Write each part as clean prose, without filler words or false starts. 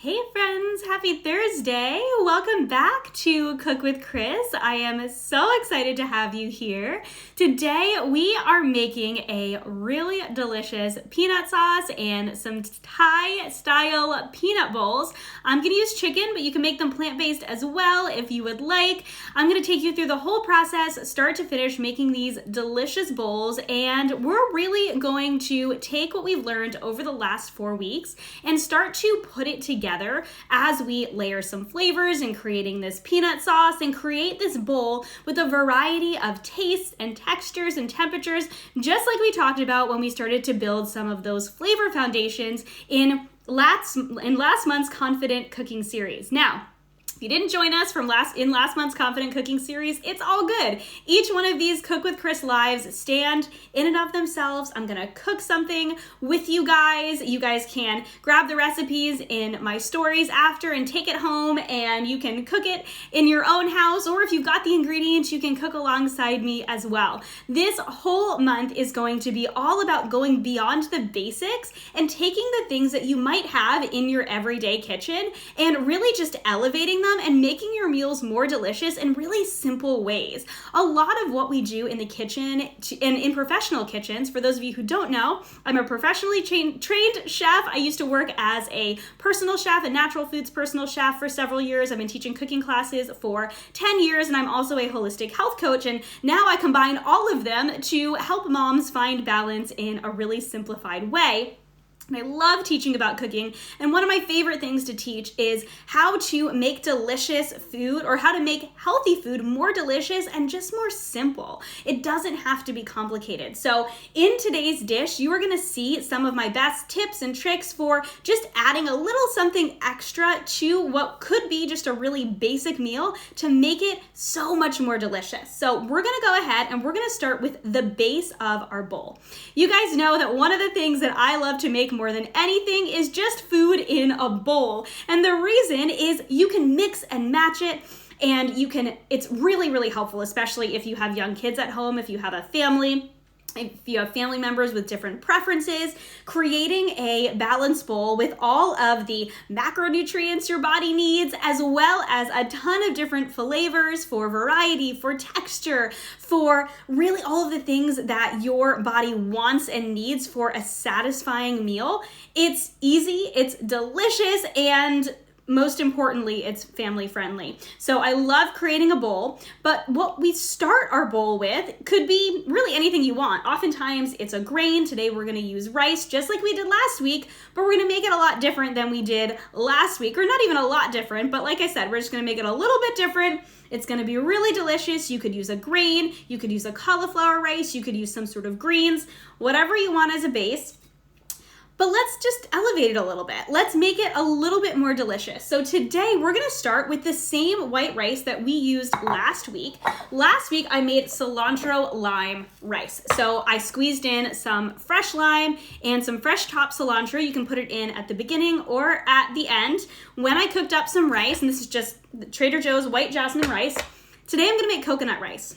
Hey friends, happy Thursday. Welcome back to Cook with Kris. I am so excited to have you here. Today we are making a really delicious peanut sauce and some Thai style peanut bowls. I'm going to use chicken, but you can make them plant-based as well if you would like. I'm going to take you through the whole process, start to finish, making these delicious bowls, and we're really going to take what we've learned over the last 4 weeks and start to put it together as we layer some flavors in creating this peanut sauce and create this bowl with a variety of tastes and textures and temperatures, just like we talked about when we started to build some of those flavor foundations in last month's Confident Cooking series. Now, if you didn't join us from last month's Confident Cooking series, it's all good. Each one of these Cook with Kris lives stand in and of themselves. I'm gonna cook something with you guys. You guys can grab the recipes in my stories after and take it home, and you can cook it in your own house, or if you've got the ingredients, you can cook alongside me as well. This whole month is going to be all about going beyond the basics and taking the things that you might have in your everyday kitchen and really just elevating them and making your meals more delicious in really simple ways. A lot of what we do in the kitchen and in professional kitchens, for those of you who don't know, I'm a professionally trained chef. I used to work as a personal chef, a natural foods personal chef for several years. I've been teaching cooking classes for 10 years, and I'm also a holistic health coach, and now I combine all of them to help moms find balance in a really simplified way. And I love teaching about cooking, and one of my favorite things to teach is how to make delicious food, or how to make healthy food more delicious and just more simple. It doesn't have to be complicated. So in today's dish, you are gonna see some of my best tips and tricks for just adding a little something extra to what could be just a really basic meal to make it so much more delicious. So we're gonna go ahead and we're gonna start with the base of our bowl. You guys know that one of the things that I love to make more than anything is just food in a bowl. And the reason is you can mix and match it, and it's really, really helpful, especially if you have young kids at home, if you have a family. If you have family members with different preferences, creating a balanced bowl with all of the macronutrients your body needs, as well as a ton of different flavors for variety, for texture, for really all of the things that your body wants and needs for a satisfying meal. It's easy, it's delicious, and most importantly, it's family friendly. So I love creating a bowl, but what we start our bowl with could be really anything you want. Oftentimes it's a grain. Today we're gonna use rice just like we did last week, but we're gonna make it a lot different than we did last week, or not even a lot different, but like I said, we're just gonna make it a little bit different. It's gonna be really delicious. You could use a grain, you could use a cauliflower rice, you could use some sort of greens, whatever you want as a base. But let's just elevate it a little bit. Let's make it a little bit more delicious. So today we're gonna start with the same white rice that we used last week. Last week I made cilantro lime rice. So I squeezed in some fresh lime and some fresh chopped cilantro. You can put it in at the beginning or at the end. When I cooked up some rice, and this is just Trader Joe's white jasmine rice, today I'm gonna make coconut rice.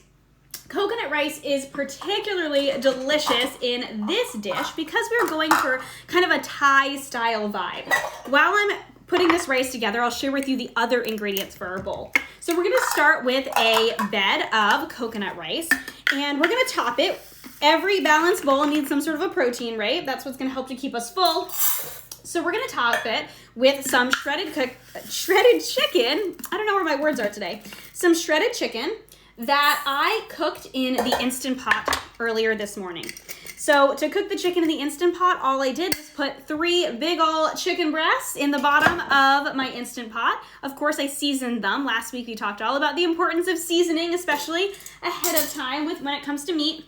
Coconut rice is particularly delicious in this dish because we're going for kind of a Thai style vibe. While I'm putting this rice together, I'll share with you the other ingredients for our bowl. So we're gonna start with a bed of coconut rice, and we're gonna top it. Every balanced bowl needs some sort of a protein, right? That's what's gonna help to keep us full. So we're gonna top it with some shredded chicken. I don't know where my words are today. Some shredded chicken that I cooked in the Instant Pot earlier this morning. So to cook the chicken in the Instant Pot, all I did was put 3 big ol' chicken breasts in the bottom of my Instant Pot. Of course, I seasoned them. Last week we talked all about the importance of seasoning, especially ahead of time when it comes to meat.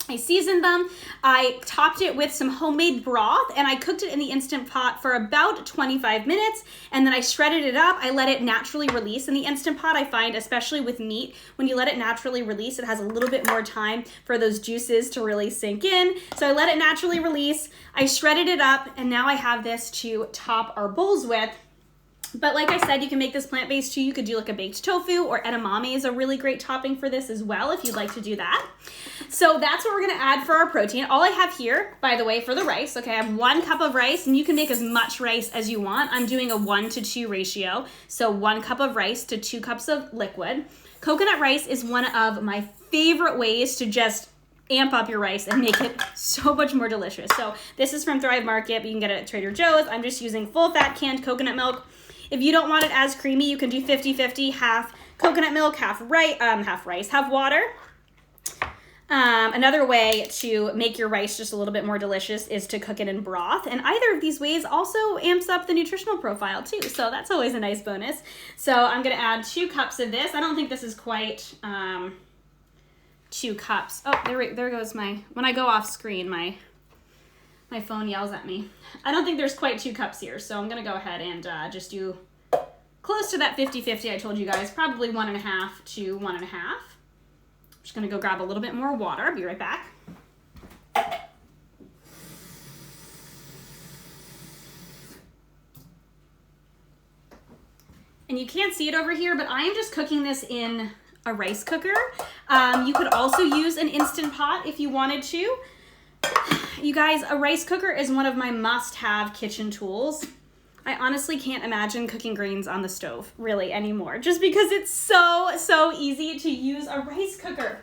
I seasoned them, I topped it with some homemade broth, and I cooked it in the Instant Pot for about 25 minutes, and then I shredded it up. I let it naturally release in the Instant Pot. I find, especially with meat, when you let it naturally release, it has a little bit more time for those juices to really sink in. So I let it naturally release, I shredded it up, and now I have this to top our bowls with. But like I said, you can make this plant-based too. You could do like a baked tofu, or edamame is a really great topping for this as well if you'd like to do that. So that's what we're gonna add for our protein. All I have here, by the way, for the rice, okay, I have 1 cup of rice, and you can make as much rice as you want. I'm doing a 1-to-2 ratio, so 1 cup of rice to 2 cups of liquid. Coconut rice is one of my favorite ways to just amp up your rice and make it so much more delicious. So this is from Thrive Market, but you can get it at Trader Joe's. I'm just using full fat canned coconut milk. If you don't want it as creamy, you can do 50-50, half coconut milk, half rice, half water. Another way to make your rice just a little bit more delicious is to cook it in broth. And either of these ways also amps up the nutritional profile too. So that's always a nice bonus. So I'm gonna add 2 cups of this. I don't think this is quite 2 cups. Oh, there goes when I go off screen, my phone yells at me. I don't think there's quite 2 cups here. So I'm gonna go ahead and just do close to that 50-50 I told you guys, probably 1.5 to 1.5. Just gonna go grab a little bit more water. I'll be right back. And you can't see it over here, but I am just cooking this in a rice cooker. You could also use an Instant Pot if you wanted to. You guys, a rice cooker is one of my must-have kitchen tools. I honestly can't imagine cooking grains on the stove really anymore, just because it's so easy to use a rice cooker.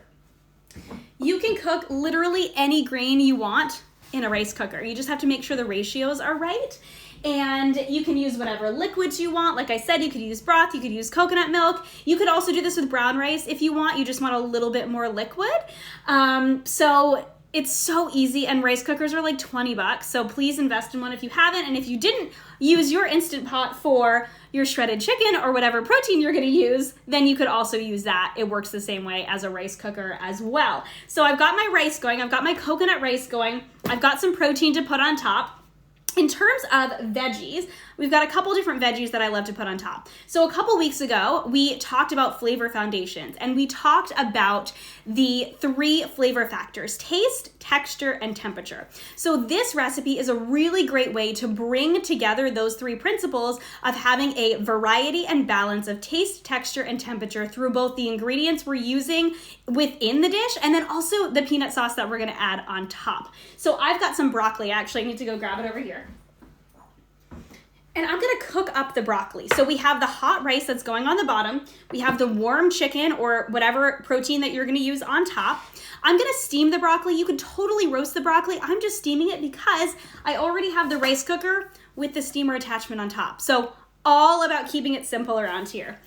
You can cook literally any grain you want in a rice cooker. You just have to make sure the ratios are right. And you can use whatever liquids you want. Like I said, you could use broth, you could use coconut milk. You could also do this with brown rice if you want. You just want a little bit more liquid. So it's so easy, and rice cookers are like 20 bucks. So please invest in one if you haven't. And if you didn't use your Instant Pot for your shredded chicken or whatever protein you're gonna use, then you could also use that. It works the same way as a rice cooker as well. So I've got my rice going, I've got my coconut rice going, I've got some protein to put on top. In terms of veggies, we've got a couple different veggies that I love to put on top. So a couple weeks ago, we talked about flavor foundations, and we talked about the 3 flavor factors: taste, texture, and temperature. So this recipe is a really great way to bring together those 3 principles of having a variety and balance of taste, texture, and temperature through both the ingredients we're using within the dish and then also the peanut sauce that we're gonna add on top. So I've got some broccoli. Actually, I need to go grab it over here. And I'm gonna cook up the broccoli. So we have the hot rice that's going on the bottom. We have the warm chicken or whatever protein that you're gonna use on top. I'm gonna steam the broccoli. You could totally roast the broccoli. I'm just steaming it because I already have the rice cooker with the steamer attachment on top. So all about keeping it simple around here.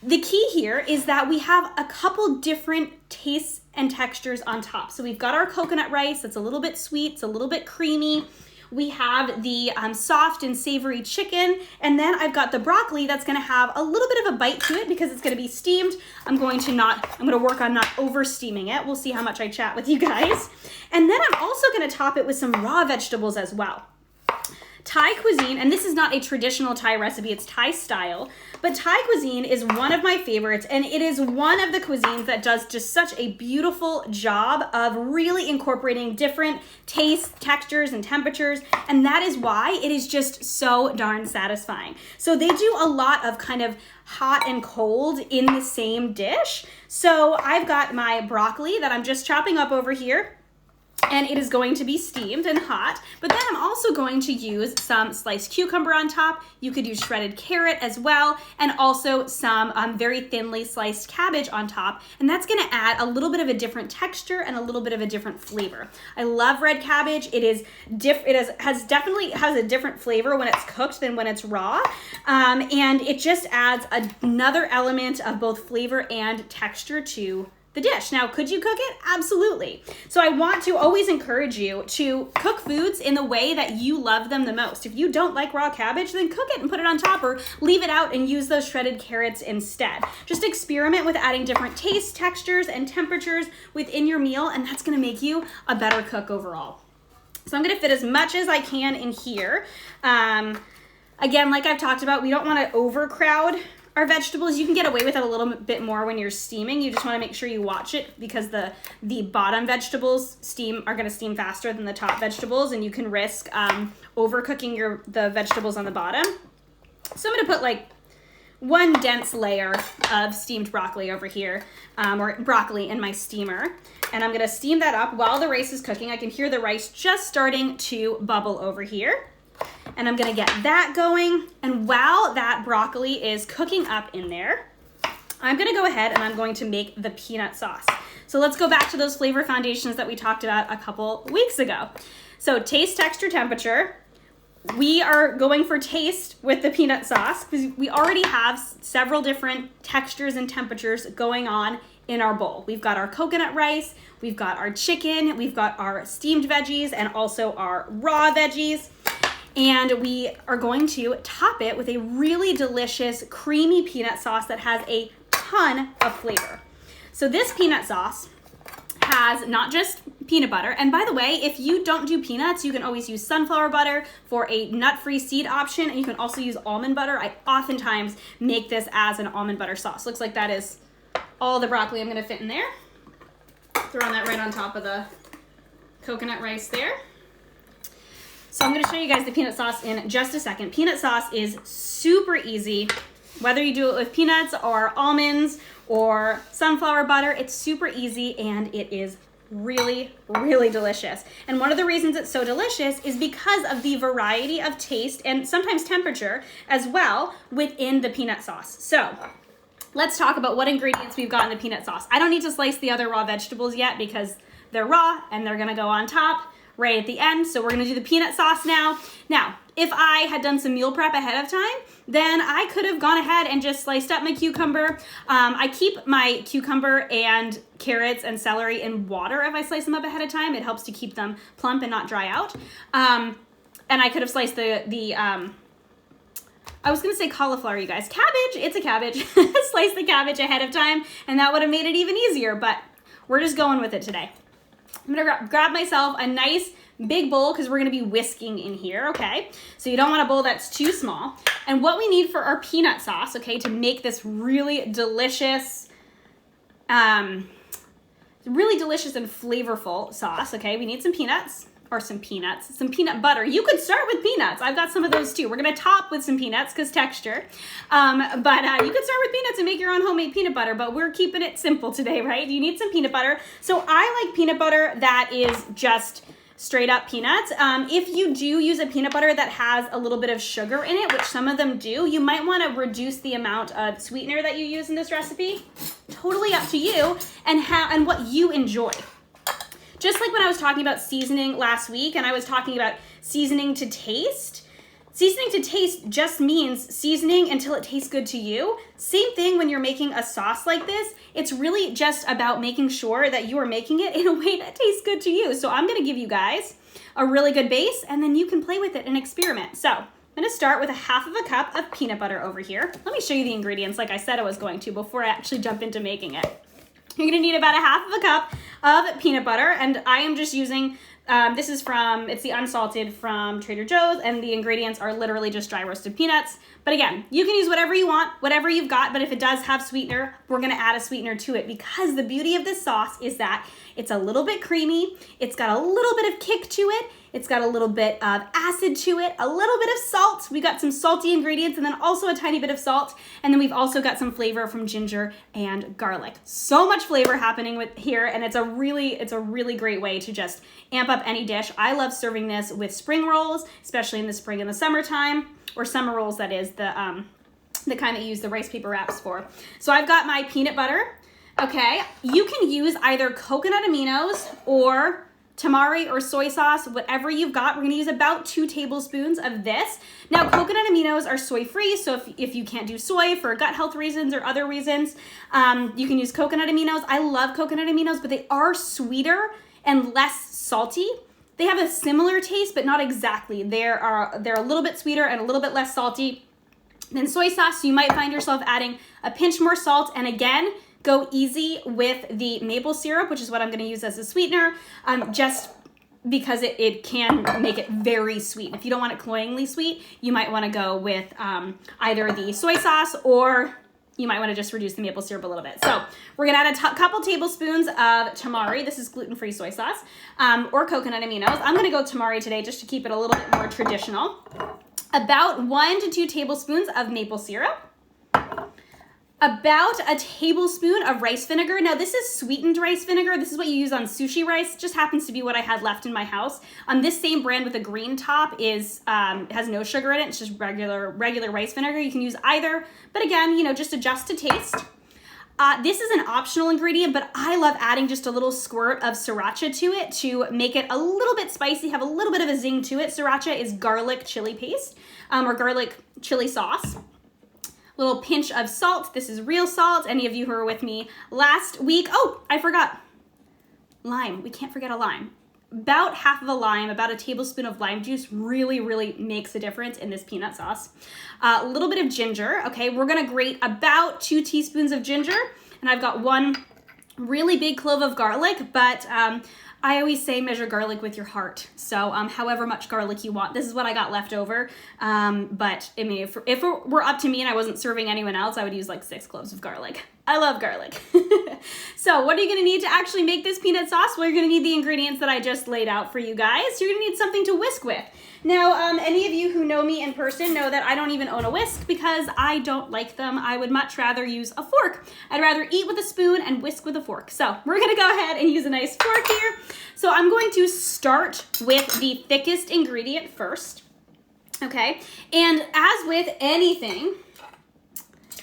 The key here is that we have a couple different tastes and textures on top. So we've got our coconut rice that's a little bit sweet, it's a little bit creamy. We have the soft and savory chicken, and then I've got the broccoli that's gonna have a little bit of a bite to it because it's gonna be steamed. I'm gonna work on not over steaming it. We'll see how much I chat with you guys. And then I'm also gonna top it with some raw vegetables as well. Thai cuisine, and this is not a traditional Thai recipe, it's Thai style, but Thai cuisine is one of my favorites, and it is one of the cuisines that does just such a beautiful job of really incorporating different tastes, textures, and temperatures, and that is why it is just so darn satisfying. So they do a lot of kind of hot and cold in the same dish. So I've got my broccoli that I'm just chopping up over here, and it is going to be steamed and hot, but then I'm also going to use some sliced cucumber on top. You could use shredded carrot as well, and also some very thinly sliced cabbage on top, and that's gonna add a little bit of a different texture and a little bit of a different flavor. I love red cabbage. It definitely has a different flavor when it's cooked than when it's raw, and it just adds another element of both flavor and texture to the dish. Now, could you cook it? Absolutely. So I want to always encourage you to cook foods in the way that you love them the most. If you don't like raw cabbage, then cook it and put it on top, or leave it out and use those shredded carrots instead. Just experiment with adding different tastes, textures, and temperatures within your meal, and that's gonna make you a better cook overall. So I'm gonna fit as much as I can in here. Again, like I've talked about, we don't wanna overcrowd our vegetables. You can get away with it a little bit more when you're steaming. You just want to make sure you watch it because the bottom vegetables are going to steam faster than the top vegetables, and you can risk overcooking the vegetables on the bottom. So I'm gonna put like one dense layer of steamed broccoli over here, or broccoli in my steamer. And I'm gonna steam that up while the rice is cooking. I can hear the rice just starting to bubble over here. And I'm gonna get that going. And while that broccoli is cooking up in there, I'm gonna go ahead and I'm going to make the peanut sauce. So let's go back to those flavor foundations that we talked about a couple weeks ago. So taste, texture, temperature. We are going for taste with the peanut sauce because we already have several different textures and temperatures going on in our bowl. We've got our coconut rice, we've got our chicken, we've got our steamed veggies, and also our raw veggies. And we are going to top it with a really delicious creamy peanut sauce that has a ton of flavor. So this peanut sauce has not just peanut butter. And by the way, if you don't do peanuts, you can always use sunflower butter for a nut-free seed option. And you can also use almond butter. I oftentimes make this as an almond butter sauce. Looks like that is all the broccoli I'm gonna fit in there. Throwing that right on top of the coconut rice there. So I'm gonna show you guys the peanut sauce in just a second. Peanut sauce is super easy. Whether you do it with peanuts or almonds or sunflower butter, it's super easy and it is really, really delicious. And one of the reasons it's so delicious is because of the variety of taste and sometimes temperature as well within the peanut sauce. So let's talk about what ingredients we've got in the peanut sauce. I don't need to slice the other raw vegetables yet because they're raw and they're gonna go on top right at the end. So we're gonna do the peanut sauce now. Now, if I had done some meal prep ahead of time, then I could have gone ahead and just sliced up my cucumber. I keep my cucumber and carrots and celery in water if I slice them up ahead of time. It helps to keep them plump and not dry out. And I could have sliced I was gonna say cauliflower, you guys. Cabbage, it's a cabbage. Slice the cabbage ahead of time and that would have made it even easier, but we're just going with it today. I'm gonna grab myself a nice big bowl because we're gonna be whisking in here, okay? So you don't want a bowl that's too small. And what we need for our peanut sauce, okay, to make this really delicious, and flavorful sauce, okay? We need some peanuts, or some peanut butter. You could start with peanuts. I've got some of those too. We're gonna top with some peanuts because texture. But you could start with peanuts and make your own homemade peanut butter, but we're keeping it simple today, right? You need some peanut butter. So I like peanut butter that is just straight up peanuts. If you do use a peanut butter that has a little bit of sugar in it, which some of them do, you might want to reduce the amount of sweetener that you use in this recipe. Totally up to you and what you enjoy. Just like when I was talking about seasoning last week and I was talking about seasoning to taste. Seasoning to taste just means seasoning until it tastes good to you. Same thing when you're making a sauce like this. It's really just about making sure that you are making it in a way that tastes good to you. So I'm gonna give you guys a really good base and then you can play with it and experiment. So I'm gonna start with a 1/2 cup of peanut butter over here. Let me show you the ingredients like I said I was going to before I actually jump into making it. You're gonna need about a 1/2 cup of peanut butter and I am just using this is it's the unsalted from Trader Joe's and the ingredients are literally just dry roasted peanuts. But again, you can use whatever you want, whatever you've got, but if it does have sweetener, we're gonna add a sweetener to it because the beauty of this sauce is that it's a little bit creamy, it's got a little bit of kick to it, it's got a little bit of acid to it, a little bit of salt. We got some salty ingredients and then also a tiny bit of salt. And then we've also got some flavor from ginger and garlic. So much flavor happening with here and it's a really great way to just amp up any dish. I love serving this with spring rolls, especially in the spring and the summertime, or summer rolls that is, the kind that you use the rice paper wraps for. So I've got my peanut butter, okay? You can use either coconut aminos or tamari or soy sauce, whatever you've got. We're gonna use about 2 tablespoons of this. Now, coconut aminos are soy-free, so if you can't do soy for gut health reasons or other reasons, you can use coconut aminos. I love coconut aminos, but they are sweeter and less salty. They have a similar taste, but not exactly. They're a little bit sweeter and a little bit less salty than soy sauce, so you might find yourself adding a pinch more salt, and again, go easy with the maple syrup, which is what I'm gonna use as a sweetener, just because it can make it very sweet. If you don't want it cloyingly sweet, you might wanna go with either the soy sauce or you might wanna just reduce the maple syrup a little bit. So we're gonna add a couple tablespoons of tamari. This is gluten-free soy sauce, or coconut aminos. I'm gonna go tamari today just to keep it a little bit more traditional. about 1 to 2 tablespoons of maple syrup, about a tablespoon of rice vinegar. Now this is sweetened rice vinegar. This is what you use on sushi rice. It just happens to be what I had left in my house. This same brand with a green top has no sugar in it. It's just regular rice vinegar. You can use either, but again, just adjust to taste. This is an optional ingredient, but I love adding just a little squirt of sriracha to it to make it a little bit spicy, have a little bit of a zing to it. Sriracha is garlic chili paste, or garlic chili sauce. Little pinch of salt. This is real salt. Any of you who were with me last week. Oh, I forgot. Lime. We can't forget a lime. About half of a lime, about a tablespoon of lime juice really, really makes a difference in this peanut sauce. A little bit of ginger. Okay, we're gonna grate about 2 teaspoons of ginger, and I've got 1 really big clove of garlic, but I always say measure garlic with your heart. So however much garlic you want. This is what I got left over. But I mean, if it were up to me and I wasn't serving anyone else, I would use like 6 cloves of garlic. I love garlic. So what are you gonna need to actually make this peanut sauce? Well, you're gonna need the ingredients that I just laid out for you guys. You're gonna need something to whisk with. Now, any of you who know me in person know that I don't even own a whisk because I don't like them. I would much rather use a fork. I'd rather eat with a spoon and whisk with a fork. So we're gonna go ahead and use a nice fork here. So I'm going to start with the thickest ingredient first, okay? And as with anything,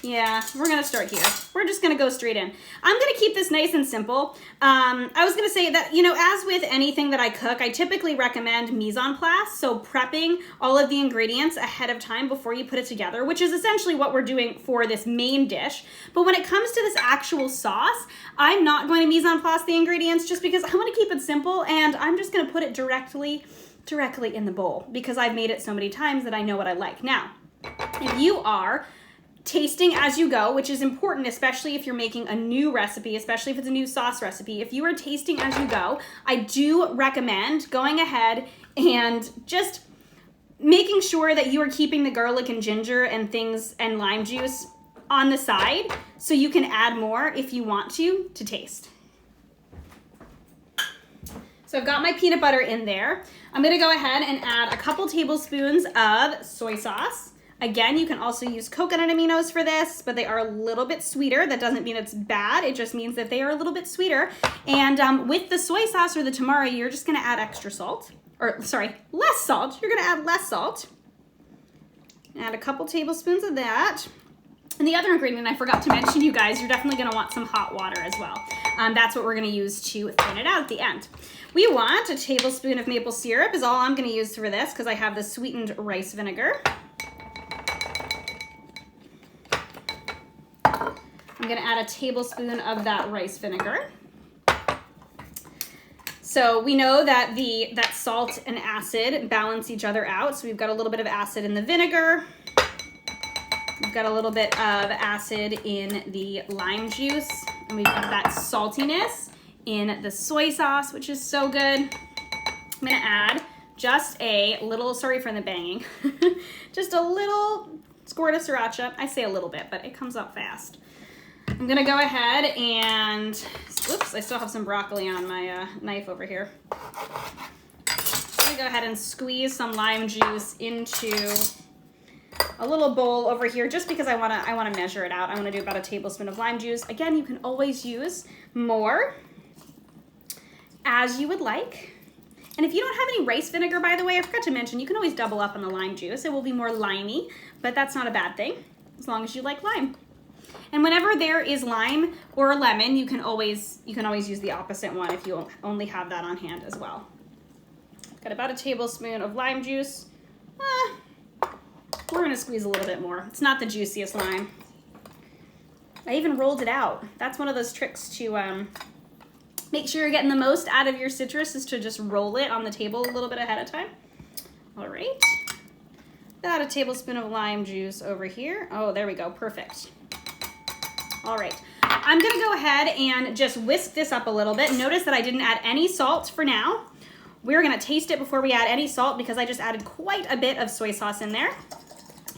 yeah, we're gonna start here. We're just gonna go straight in. I'm gonna keep this nice and simple. I was gonna say that, as with anything that I cook, I typically recommend mise en place, so prepping all of the ingredients ahead of time before you put it together, which is essentially what we're doing for this main dish. But when it comes to this actual sauce, I'm not going to mise en place the ingredients just because I wanna keep it simple, and I'm just gonna put it directly in the bowl because I've made it so many times that I know what I like. Now, if you are tasting as you go, which is important, especially if you're making a new recipe, especially if it's a new sauce recipe. If you are tasting as you go, I do recommend going ahead and just making sure that you are keeping the garlic and ginger and things and lime juice on the side so you can add more if you want to taste. So I've got my peanut butter in there. I'm gonna go ahead and add a couple tablespoons of soy sauce. Again, you can also use coconut aminos for this, but they are a little bit sweeter. That doesn't mean it's bad. It just means that they are a little bit sweeter. And with the soy sauce or the tamari, you're just gonna add extra salt, less salt. You're gonna add less salt. Add a couple tablespoons of that. And the other ingredient I forgot to mention, you guys, you're definitely gonna want some hot water as well. That's what we're gonna use to thin it out at the end. We want a tablespoon of maple syrup is all I'm gonna use for this because I have the sweetened rice vinegar. I'm gonna add a tablespoon of that rice vinegar. So we know that that salt and acid balance each other out. So we've got a little bit of acid in the vinegar. We've got a little bit of acid in the lime juice. And we've got that saltiness in the soy sauce, which is so good. I'm gonna add just a little, sorry for the banging, just a little squirt of sriracha. I say a little bit, but it comes out fast. I'm gonna go ahead and, oops, I still have some broccoli on my knife over here. I'm gonna go ahead and squeeze some lime juice into a little bowl over here just because I wanna measure it out. I wanna do about a tablespoon of lime juice. Again, you can always use more as you would like. And if you don't have any rice vinegar, by the way, I forgot to mention, you can always double up on the lime juice. It will be more limey, but that's not a bad thing as long as you like lime. And whenever there is lime or lemon, you can always use the opposite one if you only have that on hand as well. Got about a tablespoon of lime juice. We're gonna squeeze a little bit more. It's not the juiciest lime. I even rolled it out. That's one of those tricks to make sure you're getting the most out of your citrus is to just roll it on the table a little bit ahead of time. All right. About a tablespoon of lime juice over here. Oh, there we go, perfect. All right, I'm gonna go ahead and just whisk this up a little bit. Notice that I didn't add any salt for now. We're gonna taste it before we add any salt because I just added quite a bit of soy sauce in there.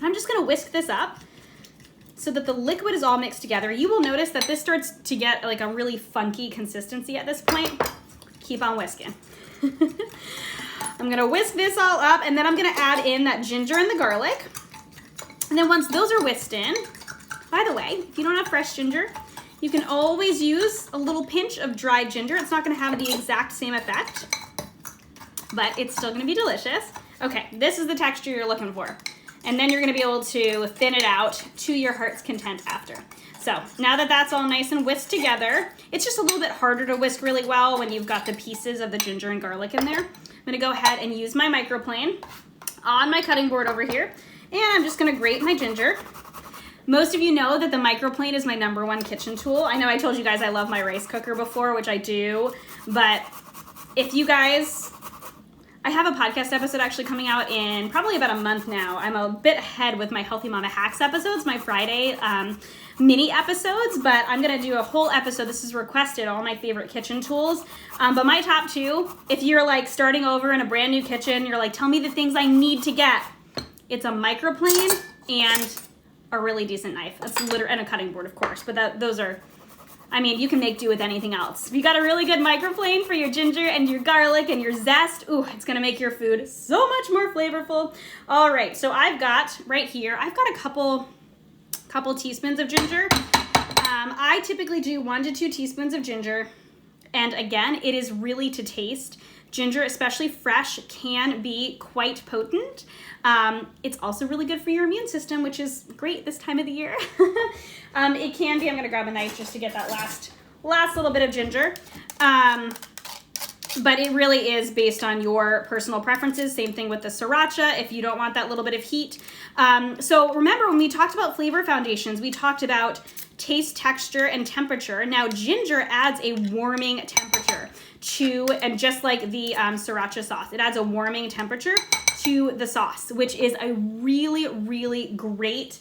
I'm just gonna whisk this up so that the liquid is all mixed together. You will notice that this starts to get like a really funky consistency at this point. Keep on whisking. I'm gonna whisk this all up, and then I'm gonna add in that ginger and the garlic. And then once those are whisked in, by the way, if you don't have fresh ginger, you can always use a little pinch of dried ginger. It's not gonna have the exact same effect, but it's still gonna be delicious. Okay, this is the texture you're looking for. And then you're gonna be able to thin it out to your heart's content after. So now that that's all nice and whisked together, it's just a little bit harder to whisk really well when you've got the pieces of the ginger and garlic in there. I'm gonna go ahead and use my microplane on my cutting board over here, and I'm just gonna grate my ginger. Most of you know that the microplane is my #1 kitchen tool. I know I told you guys I love my rice cooker before, which I do, but if you guys, I have a podcast episode actually coming out in probably about a month now. I'm a bit ahead with my Healthy Mama Hacks episodes, my Friday mini episodes, but I'm gonna do a whole episode. This is requested, all my favorite kitchen tools. But my top 2, if you're like starting over in a brand new kitchen, you're like, tell me the things I need to get. It's a microplane and a really decent knife. That's literally, and a cutting board, of course, but those are, I mean, you can make do with anything else. If you got a really good microplane for your ginger and your garlic and your zest, ooh, it's gonna make your food so much more flavorful. All right, so I've got right here, I've got a couple teaspoons of ginger. I typically do 1 to 2 teaspoons of ginger. And again, it is really to taste. Ginger, especially fresh, can be quite potent. It's also really good for your immune system, which is great this time of the year. It can be, I'm gonna grab a knife just to get that last little bit of ginger. But it really is based on your personal preferences. Same thing with the sriracha if you don't want that little bit of heat. So remember when we talked about flavor foundations, we talked about taste, texture, and temperature. Now ginger adds a warming temperature to, and just like the sriracha sauce, it adds a warming temperature to the sauce, which is a really, really great,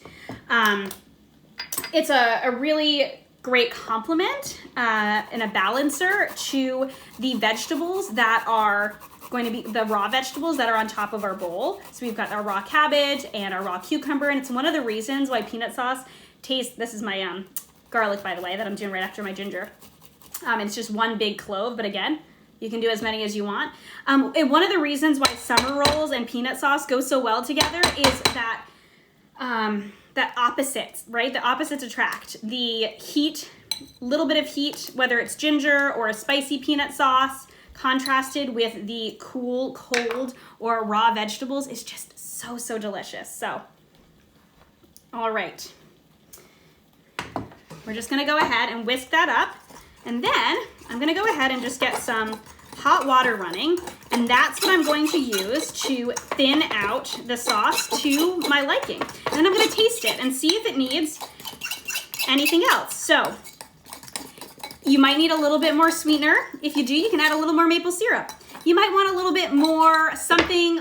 it's a really great complement and a balancer to the vegetables that are going to be the raw vegetables that are on top of our bowl. So we've got our raw cabbage and our raw cucumber, and it's one of the reasons why peanut sauce tastes, this is my garlic, by the way, that I'm doing right after my ginger. It's just 1 big clove, but again, you can do as many as you want. And one of the reasons why summer rolls and peanut sauce go so well together is that that opposites, right? The opposites attract. The heat, little bit of heat, whether it's ginger or a spicy peanut sauce, contrasted with the cool, cold, or raw vegetables is just so, so delicious. So, all right. We're just gonna go ahead and whisk that up. And then I'm gonna go ahead and just get some hot water running, and that's what I'm going to use to thin out the sauce to my liking. And then I'm gonna taste it and see if it needs anything else. So you might need a little bit more sweetener. If you do, you can add a little more maple syrup. You might want a little bit more something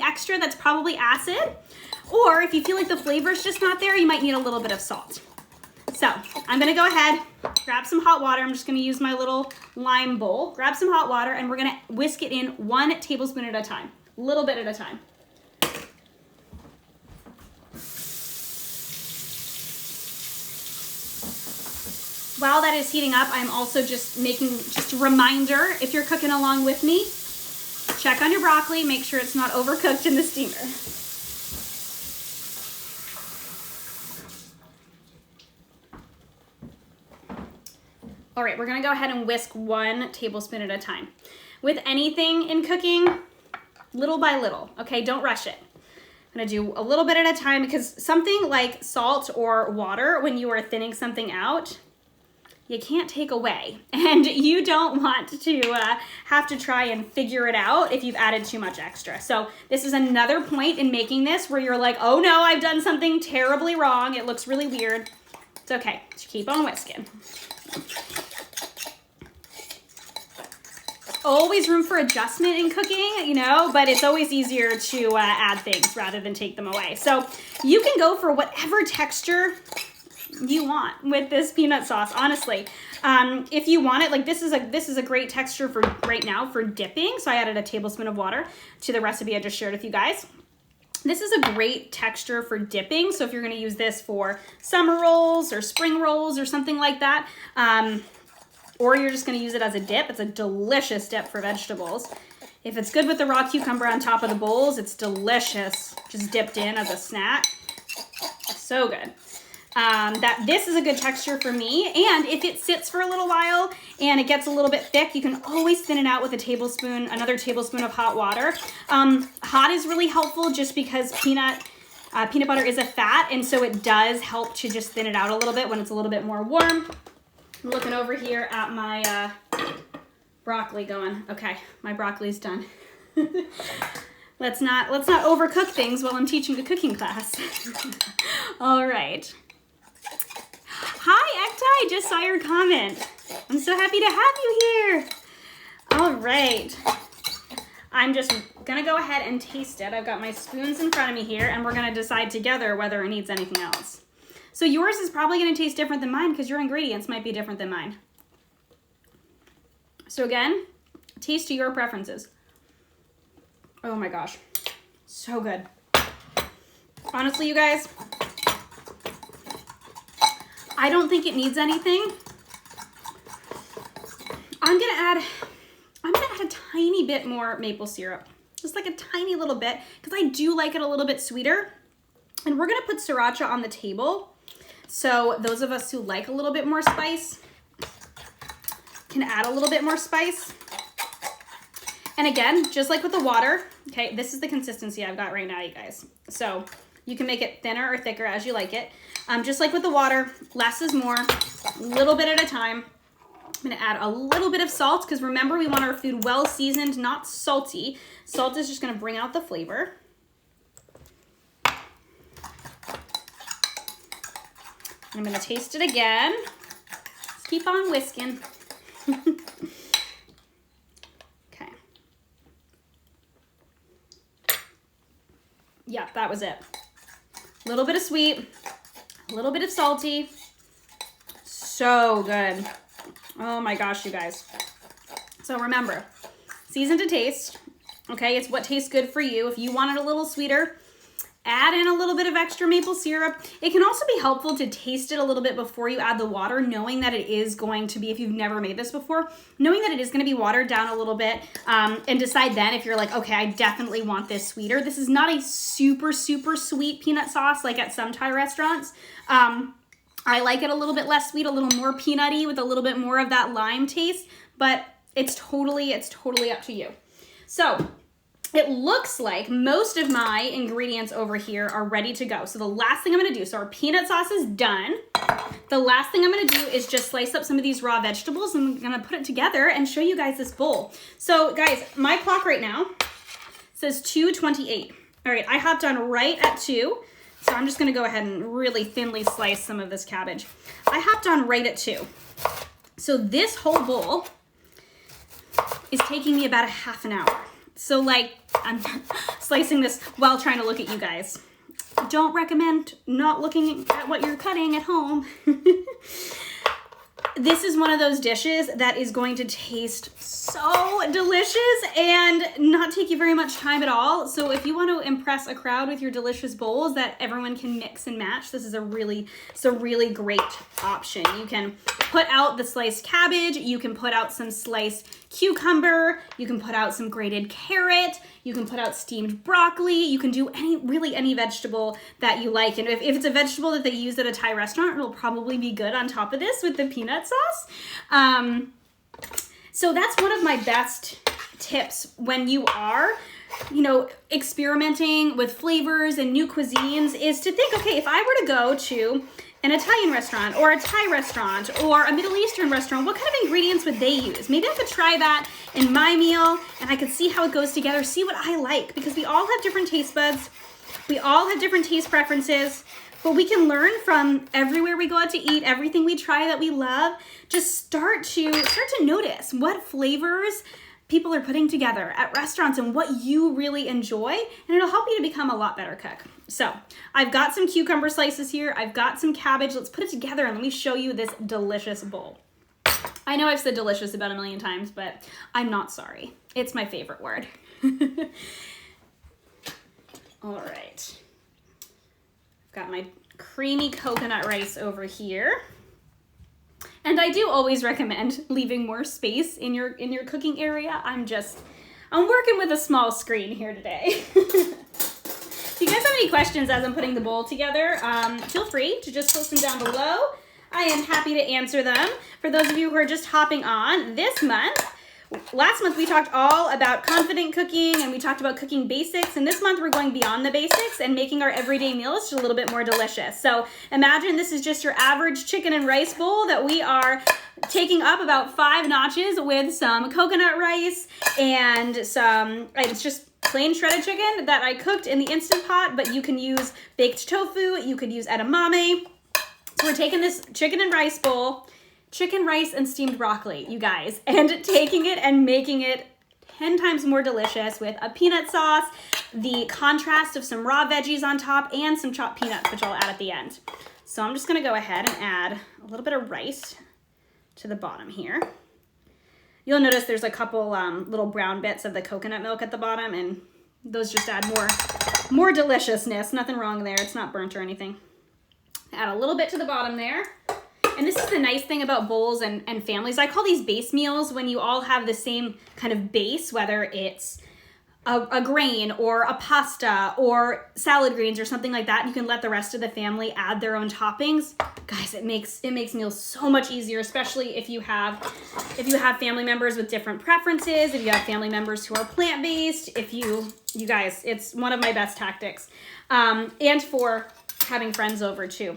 extra that's probably acid. Or if you feel like the flavor's just not there, you might need a little bit of salt. So I'm gonna go ahead, grab some hot water. I'm just gonna use my little lime bowl, grab some hot water, and we're gonna whisk it in 1 tablespoon at a time, a little bit at a time. While that is heating up, I'm also just a reminder, if you're cooking along with me, check on your broccoli, make sure it's not overcooked in the steamer. All right, we're gonna go ahead and whisk 1 tablespoon at a time. With anything in cooking, little by little, okay? Don't rush it. I'm gonna do a little bit at a time because something like salt or water, when you are thinning something out, you can't take away. And you don't want to have to try and figure it out if you've added too much extra. So this is another point in making this where you're like, oh no, I've done something terribly wrong. It looks really weird. It's okay, just keep on whisking. Always room for adjustment in cooking, you know, but it's always easier to add things rather than take them away. So you can go for whatever texture you want with this peanut sauce, honestly. If you want it, like this is a great texture for right now for dipping. So I added a tablespoon of water to the recipe I just shared with you guys. This is a great texture for dipping. So if you're gonna use this for summer rolls or spring rolls or something like that, or you're just gonna use it as a dip, it's a delicious dip for vegetables. If it's good with the raw cucumber on top of the bowls, it's delicious. Just dipped in as a snack. So good. This is a good texture for me. And if it sits for a little while and it gets a little bit thick, you can always thin it out with another tablespoon of hot water. Hot is really helpful just because peanut butter is a fat, and so it does help to just thin it out a little bit when it's a little bit more warm. I'm looking over here at my broccoli going. Okay, my broccoli's done. Let's not overcook things while I'm teaching a cooking class. All right. Hi, Ekta, I just saw your comment. I'm so happy to have you here. All right. I'm just gonna go ahead and taste it. I've got my spoons in front of me here, and we're gonna decide together whether it needs anything else. So yours is probably gonna taste different than mine because your ingredients might be different than mine. So again, taste to your preferences. Oh my gosh, so good. Honestly, you guys, I don't think it needs anything. I'm gonna add a tiny bit more maple syrup, just like a tiny little bit, because I do like it a little bit sweeter. And we're gonna put sriracha on the table. So those of us who like a little bit more spice can add a little bit more spice. And again, just like with the water, okay, this is the consistency I've got right now, you guys. So you can make it thinner or thicker as you like it. Just like with the water, less is more, a little bit at a time. I'm gonna add a little bit of salt because remember, we want our food well seasoned, not salty. Salt is just gonna bring out the flavor. And I'm gonna taste it again. Just keep on whisking. Okay. Yeah, that was it. A little bit of sweet, a little bit of salty. So good. Oh my gosh, you guys. So remember, season to taste, okay? It's what tastes good for you. If you want it a little sweeter, add in a little bit of extra maple syrup. It can also be helpful to taste it a little bit before you add the water, knowing that it is going to be, if you've never made this before, knowing that it is gonna be watered down a little bit, and decide then if you're like, okay, I definitely want this sweeter. This is not a super, super sweet peanut sauce like at some Thai restaurants. I like it a little bit less sweet, a little more peanutty with a little bit more of that lime taste, but it's totally up to you. So it looks like most of my ingredients over here are ready to go. So the last thing I'm gonna do, so our peanut sauce is done. The last thing I'm gonna do is just slice up some of these raw vegetables, and I'm gonna put it together and show you guys this bowl. So guys, my clock right now says 2:28. All right, I hopped on right at 2. So I'm just gonna go ahead and really thinly slice some of this cabbage. I hopped on right at 2. So this whole bowl is taking me about a half an hour. So like, I'm slicing this while trying to look at you guys. Don't recommend not looking at what you're cutting at home. This is one of those dishes that is going to taste so delicious and not take you very much time at all. So if you want to impress a crowd with your delicious bowls that everyone can mix and match, this is a really great option. You can put out the sliced cabbage, you can put out some sliced cucumber, you can put out some grated carrot, you can put out steamed broccoli, you can do any vegetable that you like. And if it's a vegetable that they use at a Thai restaurant, it'll probably be good on top of this with the peanut sauce. So that's one of my best tips when you are, experimenting with flavors and new cuisines, is to think, okay, if I were to go to an Italian restaurant or a Thai restaurant or a Middle Eastern restaurant, what kind of ingredients would they use? Maybe I could try that in my meal and I could see how it goes together, see what I like, because we all have different taste buds. We all have different taste preferences, but we can learn from everywhere we go out to eat, everything we try that we love. Just start to notice what flavors people are putting together at restaurants and what you really enjoy, and it'll help you to become a lot better cook. So I've got some cucumber slices here. I've got some cabbage. Let's put it together and let me show you this delicious bowl. I know I've said delicious about a million times, but I'm not sorry. It's my favorite word. All right. I've got my creamy coconut rice over here. And I do always recommend leaving more space in your cooking area. I'm working with a small screen here today. If you guys have any questions as I'm putting the bowl together, feel free to just post them down below. I am happy to answer them. For those of you who are just hopping on, last month we talked all about confident cooking and we talked about cooking basics, and this month we're going beyond the basics and making our everyday meals just a little bit more delicious. So imagine this is just your average chicken and rice bowl that we are taking up about 5 notches with some coconut rice and it's just plain shredded chicken that I cooked in the Instant Pot, but you can use baked tofu, you could use edamame. So we're taking this chicken and rice bowl, chicken, rice, and steamed broccoli, you guys, and taking it and making it 10 times more delicious with a peanut sauce, the contrast of some raw veggies on top, and some chopped peanuts, which I'll add at the end. So I'm just gonna go ahead and add a little bit of rice to the bottom here. You'll notice there's a couple little brown bits of the coconut milk at the bottom, and those just add more deliciousness. Nothing wrong there, it's not burnt or anything. Add a little bit to the bottom there. And this is the nice thing about bowls and families. I call these base meals when you all have the same kind of base, whether it's a grain or a pasta or salad greens or something like that. You can let the rest of the family add their own toppings. Guys, it makes meals so much easier, especially if you have family members with different preferences, if you have family members who are plant-based, you guys, it's one of my best tactics. And for having friends over too.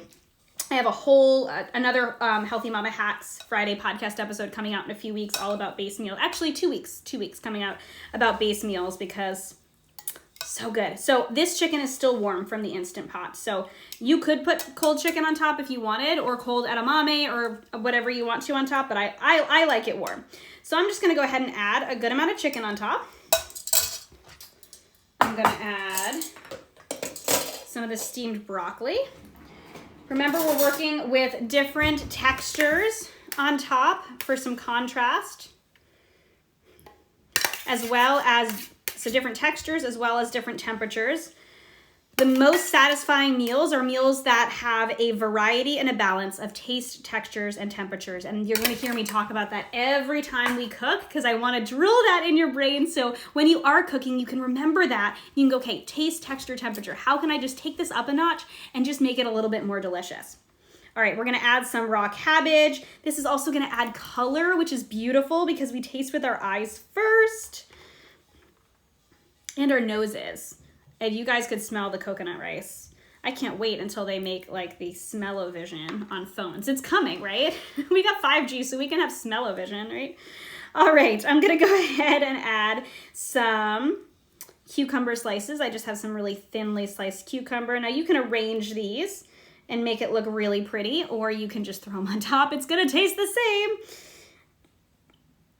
I have a whole, another Healthy Mama Hacks Friday podcast episode coming out in a few weeks all about base meals. Actually, 2 weeks coming out about base meals because so good. So this chicken is still warm from the Instant Pot. So you could put cold chicken on top if you wanted, or cold edamame or whatever you want to on top, but I like it warm. So I'm just gonna go ahead and add a good amount of chicken on top. I'm gonna add some of the steamed broccoli. Remember, we're working with different textures on top for some contrast, so different textures as well as different temperatures. The most satisfying meals are meals that have a variety and a balance of taste, textures, and temperatures. And you're gonna hear me talk about that every time we cook because I wanna drill that in your brain so when you are cooking, you can remember that. You can go, okay, taste, texture, temperature. How can I just take this up a notch and just make it a little bit more delicious? All right, we're gonna add some raw cabbage. This is also gonna add color, which is beautiful because we taste with our eyes first and our noses. And you guys could smell the coconut rice. I can't wait until they make like the smell-o-vision on phones. It's coming, right? We got 5G, so we can have smell-o-vision, right? All right, I'm gonna go ahead and add some cucumber slices. I just have some really thinly sliced cucumber. Now you can arrange these and make it look really pretty, or you can just throw them on top. It's gonna taste the same.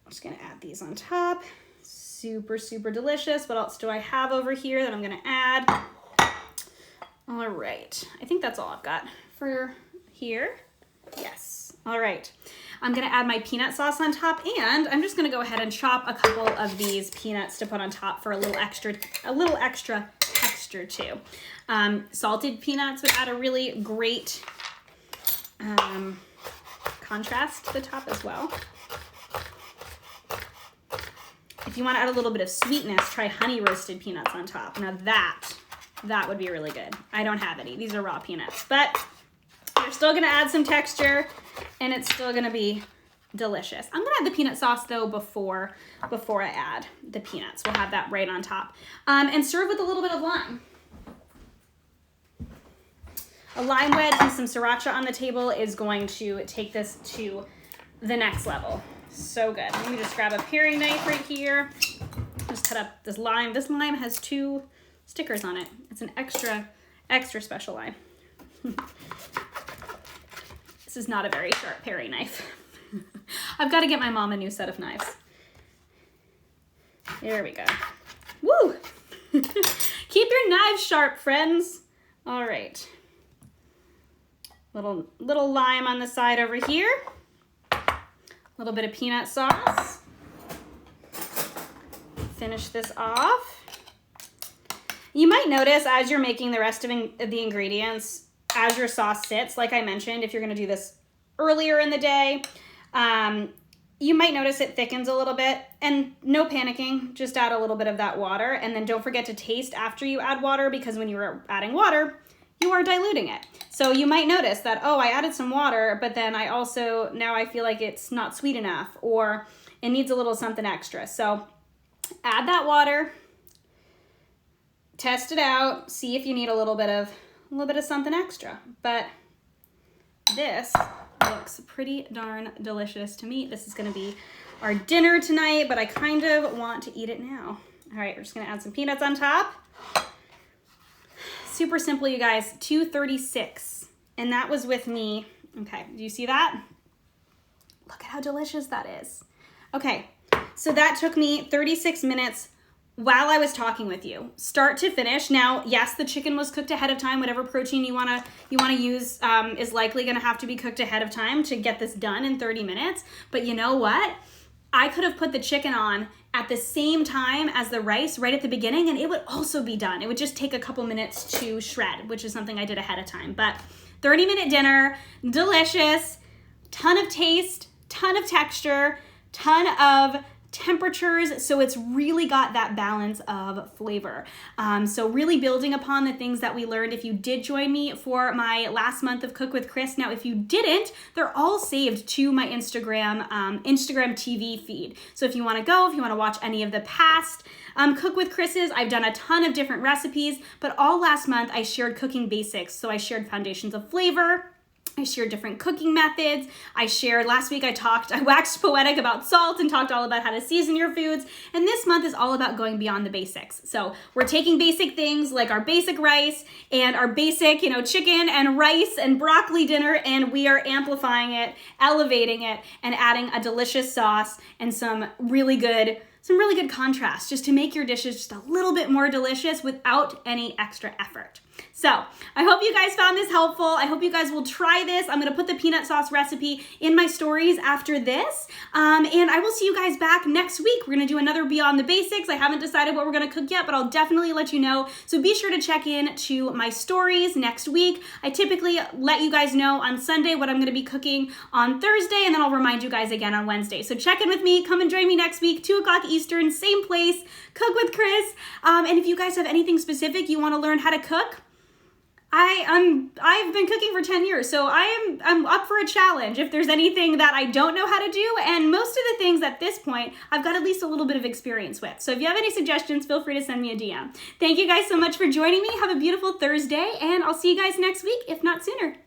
I'm just gonna add these on top. Super, super delicious. What else do I have over here that I'm gonna add? All right, I think that's all I've got for here. Yes, all right. I'm gonna add my peanut sauce on top, and I'm just gonna go ahead and chop a couple of these peanuts to put on top for a little extra texture too. Salted peanuts would add a really great contrast to the top as well. If you want to add a little bit of sweetness, try honey roasted peanuts on top. Now that would be really good. I don't have any. These are raw peanuts, but you're still going to add some texture and it's still going to be delicious. I'm going to add the peanut sauce though before I add the peanuts. We'll have that right on top. And serve with a little bit of lime. A lime wedge and some sriracha on the table is going to take this to the next level. So good. Let me just grab a paring knife right here. Just cut up this lime. This lime has 2 stickers on it. It's an extra special lime. This is not a very sharp paring knife. I've got to get my mom a new set of knives. There we go. Woo! Keep your knives sharp, friends. All right. Little lime on the side over here. A little bit of peanut sauce. Finish this off. You might notice as you're making the rest of the ingredients, as your sauce sits, like I mentioned, if you're gonna do this earlier in the day, you might notice it thickens a little bit, and no panicking, just add a little bit of that water, and then don't forget to taste after you add water, because when you're adding water, you are diluting it. So you might notice that, oh, I added some water, but then now I feel like it's not sweet enough, or it needs a little something extra. So add that water, test it out, see if you need a little bit of something extra. But this looks pretty darn delicious to me. This is gonna be our dinner tonight, but I kind of want to eat it now. All right, we're just gonna add some peanuts on top. Super simple, you guys, 236. And that was with me. Okay, do you see that? Look at how delicious that is. Okay, so that took me 36 minutes while I was talking with you, start to finish. Now, yes, the chicken was cooked ahead of time. Whatever protein you wanna use is likely gonna have to be cooked ahead of time to get this done in 30 minutes. But you know what? I could have put the chicken on at the same time as the rice right at the beginning, and it would also be done. It would just take a couple minutes to shred, which is something I did ahead of time. But 30-minute dinner, delicious, ton of taste, ton of texture, ton of temperatures, so it's really got that balance of flavor. So really building upon the things that we learned if you did join me for my last month of Cook with Kris. Now, if you didn't, they're all saved to my Instagram TV feed. So if you want to watch any of the past Cook with Kris's, I've done a ton of different recipes, but all last month I shared cooking basics. So I shared foundations of flavor, I shared different cooking methods. Last week I waxed poetic about salt and talked all about how to season your foods. And this month is all about going beyond the basics. So we're taking basic things like our basic rice and our basic, chicken and rice and broccoli dinner, and we are amplifying it, elevating it, and adding a delicious sauce and some really good contrast just to make your dishes just a little bit more delicious without any extra effort. So I hope you guys found this helpful. I hope you guys will try this. I'm going to put the peanut sauce recipe in my stories after this. And I will see you guys back next week. We're going to do another Beyond the Basics. I haven't decided what we're going to cook yet, but I'll definitely let you know. So be sure to check in to my stories next week. I typically let you guys know on Sunday what I'm going to be cooking on Thursday, and then I'll remind you guys again on Wednesday. So check in with me. Come and join me next week, 2 o'clock Eastern, same place, Cook with Kris. And if you guys have anything specific you want to learn how to cook, I've been cooking for 10 years, so I'm up for a challenge if there's anything that I don't know how to do, and most of the things at this point I've got at least a little bit of experience with. So if you have any suggestions, feel free to send me a DM. Thank you guys so much for joining me. Have a beautiful Thursday, and I'll see you guys next week, if not sooner.